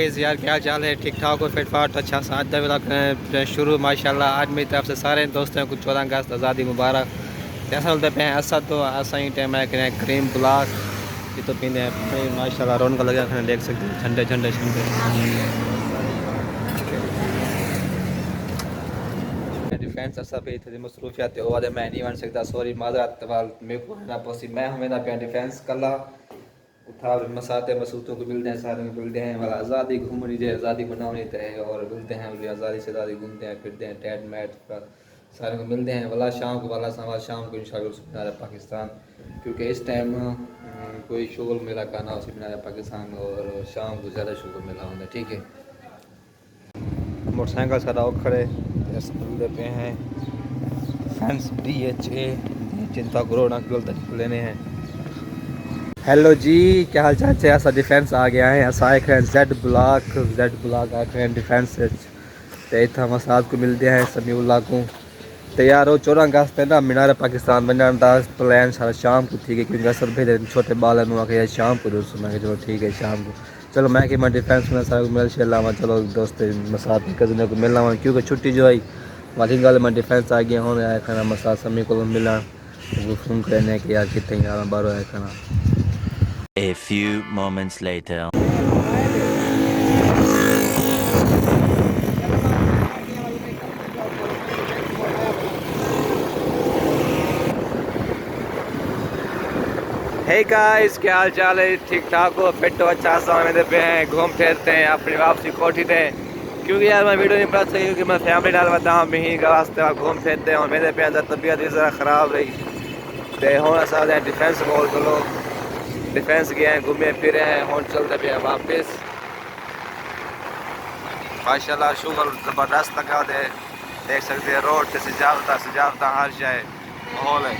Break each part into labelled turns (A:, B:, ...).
A: Guys यार क्या चाल है, ठीक ठाक और फिट फाट अच्छा साथ करें शुरू माशाल्लाह। आज मेरी तरफ से सारे दोस्तों को 14 अगस्त आज़ादी मुबारक। जैसा बोलते पे हैं असा तो ऐसा ही टाइम है करें क्रीम ब्लाक ये तो पीने हैं माशाल्लाह रौनक लगा कर देख सकते हैं ठंडे ठंडे डिफेंस असा पे थी मसरूफियत और मैं नहीं बन सकता सॉरी माजरत मेरे को ना पसी मैं हमें ना पे डिफेंस कला उठा मसाते मसूतों को मिलते हैं सारे मिलते हैं वाला आज़ादी घूमनी चाहिए आज़ादी बनानी चाहिए और मिलते हैं आज़ादी से आज़ादी घूमते हैं फिरते हैं टैट मैट पर सारे को मिलते हैं वाला शाम को वाला सवा शाम को इंशाल्लाह पाकिस्तान क्योंकि इस टाइम कोई शुगर मेला का ना उसी बनाया पाकिस्तान और शाम को ज़्यादा शुगर मेला होता है। ठीक है मोटरसाइकिल सारा खड़े मिलते पे हैं फैंस DHA चिंता करो ना केवल लेने हैं। हेलो जी क्या हाल चाल है ऐसा डिफेंस आ गया है ऐसा आए हैं जेड ब्लॉक आए हैं डिफेंस तो इतना मसाद को मिलते हैं समीउल्लाह को तैयार हो 14 अगस्त है ना मीनार पाकिस्तान बनने का प्लान सारा शाम को ठीक है क्योंकि असर भेजे छोटे बाल आके शाम को दोस्तों मैं चलो ठीक है शाम को चलो मैं कि मैं डिफेंस में सारा मिल शेला चलो दोस्त मसाद कजन को मिलना क्योंकि छुट्टी जो आई वाली गल मैं डिफेंस आ गया हूँ आया खाना मसाद समी को मिला फोन करने के यार कितने यार बारो आया खाना।
B: A few moments later.
A: Hey guys क्या हाल चाल है ठीक ठाक हो फिट हो अच्छा सा मेरे पे हैं घूम फिरते हैं अपनी वापसी कोठी थे क्योंकि यार मैं वीडियो नहीं बना सकी क्योंकि मैं फैमिली डाल बताऊँ मही का वास्ते घूम फिरते हैं और मेरे पे अंदर तबीयत भी ज़रा ख़राब रही तो हूँ असा डिफेंस मॉल को लोग डिफेंस गए हैं घूमे फिरे हैं हूँ चलते पे वापस माशाल्लाह शुगर ज़बरदस्त लगा दे देख सकते हैं रोड से सजावता हर जाए माहौल है।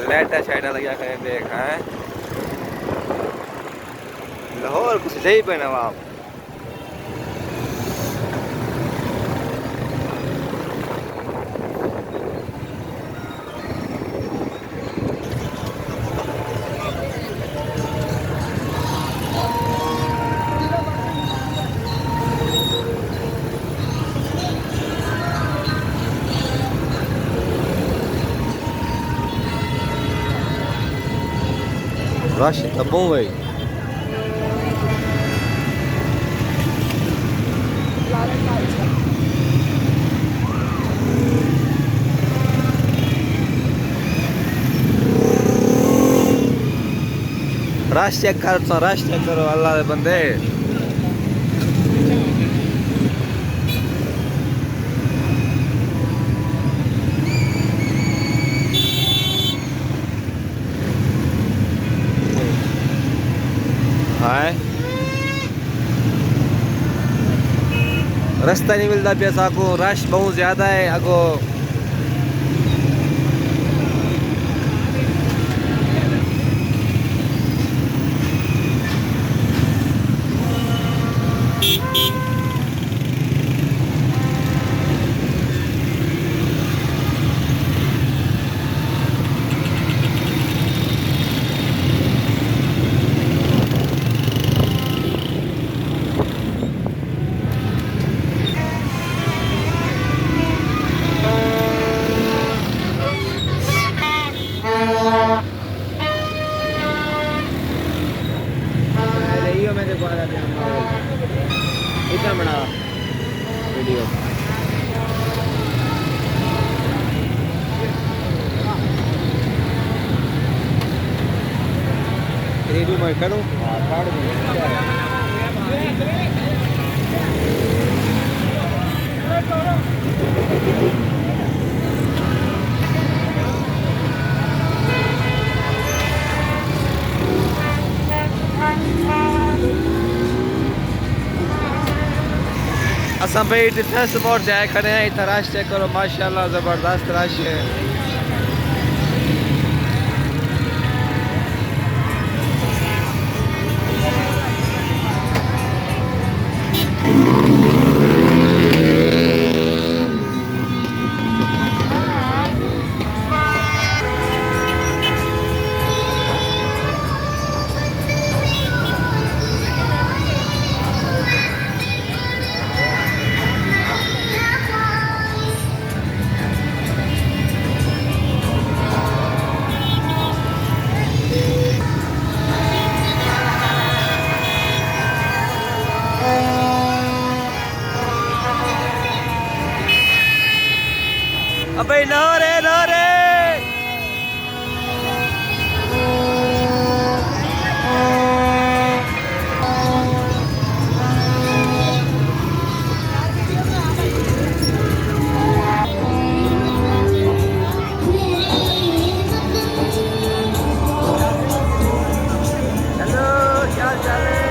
A: लाइट शाइड लगा करें देख हैं लाहौर कुछ सही पे नवाब रश tá bom velho रश चेक करो अल्लाह दे बंदे रास्ता नहीं मिलता पैसा को रश बहुत ज़्यादा है अगो इतना बड़ा वीडियो रेडियो में करो असां भाई डिफेंस मोड जाए खड़े हैं इतना रश चेक करो माशाल्लाह ज़बरदस्त रश है। अबे लाहौरे लाहौरे हेलो क्या हाल चाल है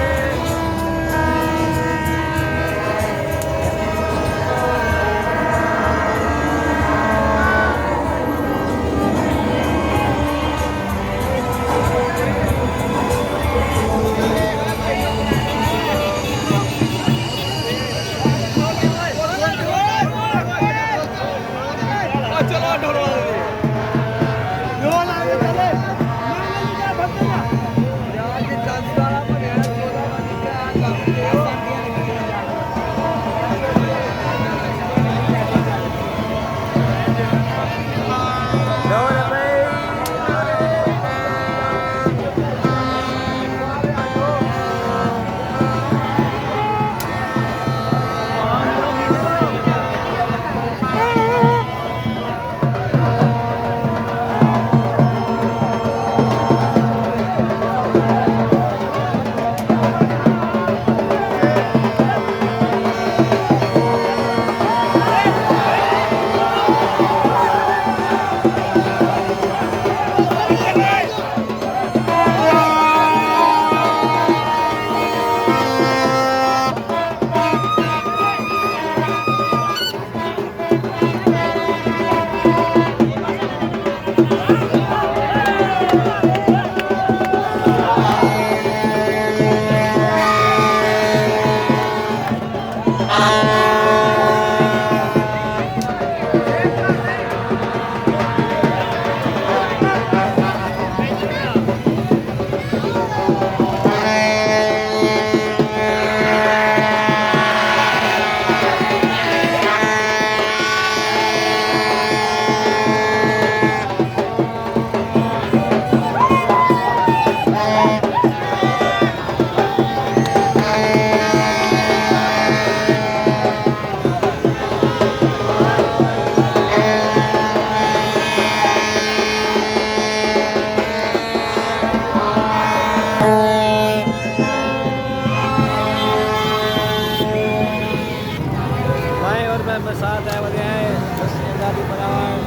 A: साथ है वधिया है बस गाड़ी बनाए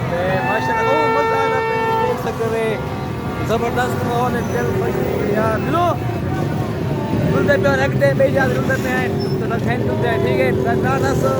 A: ते माशाल्लाह ओ मजा आ रहा है देख सकते हैं जबरदस्त माहौल है दिल खुश यार मिलो रुलते पे रखते पे याद रुलते पे है तो ना खाइन रुलते है ठीक है ना दसो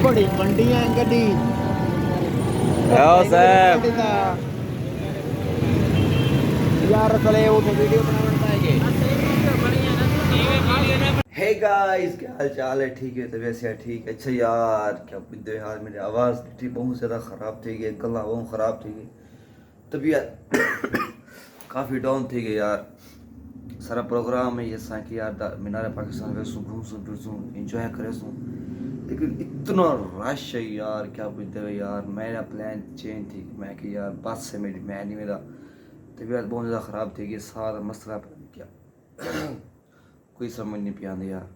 C: बड़ी मंडी है गड्डी
A: आओ साहब
C: यार चले उठे वीडियो बनाना है
A: हे गाइस, क्या हाल चाल है? ठीक है, तबीयत से ठीक है? अच्छा यार, क्या पूछते हो यार, मेरी आवाज़ थी बहुत ज़्यादा ख़राब थी गई, गला बहुत ख़राब थी गई, तबीयत काफ़ी डाउन थी गई यार। सारा प्रोग्राम है ये सा कि यार मीनार पाकिस्तान वेसूँ घूमसूँ फिरसूँ इंजॉय करेसूँ, लेकिन इतना रश है यार, क्या पूछते हो यार। मेरा प्लान चेंज थी, मैं कि यार बस से मेरी मैं नहीं, मेरा तबीयत बहुत ज़्यादा ख़राब थी कि सारा मसला क्या कोई समझ नहीं पिया यार।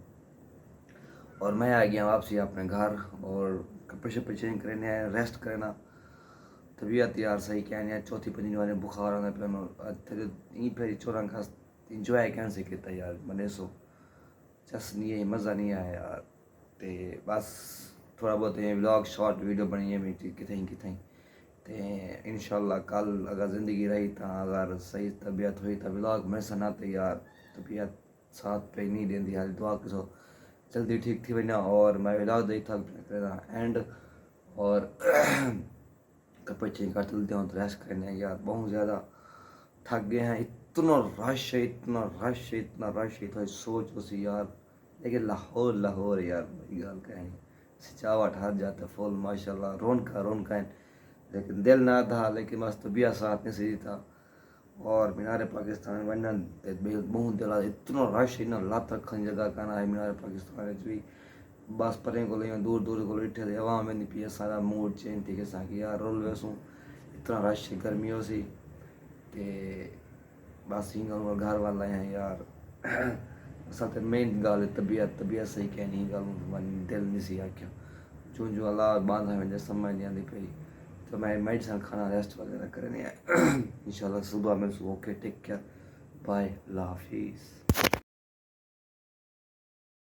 A: और मैं आ गया वापसी अपने घर और कपड़े शपड़े चेंज करने हैं, रेस्ट करना। तबीयत यार सही कहने हैं, चौथी पंजी वाले बुखार आने पे फिर चौरां का इंजॉय कैंसिल किया यार मैंने सो जस नहीं है, मज़ा नहीं आया यार। ते बस थोड़ा बहुत व्लॉग शॉर्ट वीडियो बनी है मेरी कितें ते इंशाल्लाह कल अगर ज़िंदगी रही तो अगर सही तबीयत हुई तो व्लॉग में सुनाते यार। तबीयत साथ पे नहीं देती यार, दुआ करो जल्दी ठीक थी वना और मैं व्लॉग दे था एंड और कपड़े चेंज कर चलते हूँ तो रेस्ट करने यार, बहुत ज़्यादा थक गए हैं। इतना रश है, इतना रश है, इतना रश है, तो सोच उसी यार। लेकिन लाहौर यार बड़ी गाल कहें सिचावट हाथ जाता फुल माशाल्लाह, रौनका है, लेकिन दिल ना था, लेकिन बस तबीयत साथ नहीं सही था। और मीनार पाकिस्तान वञण ते बहुत दिल इतना रश है ना, लत रखने जगह कान है मीनार पाकिस्तान भी। बस परें को दूर को ॾिठे ते हवा में पी, सारा मूड चेंज थी कि यार रोल वेसूँ, इतना रश है गर्मियों से ते बस ही घर वाला हैं यार। असल तो मेन गाल तबीयत सही कहनी गाल दिल नहीं सी आख्या जो अल्लाह बांधा में समझ नहीं आती पई, तो मैं मेडिसिन खाना रेस्ट वगैरह करने इंशाल्लाह सुबह में ओके टेक केयर बाय, अल्लाह हाफिज़।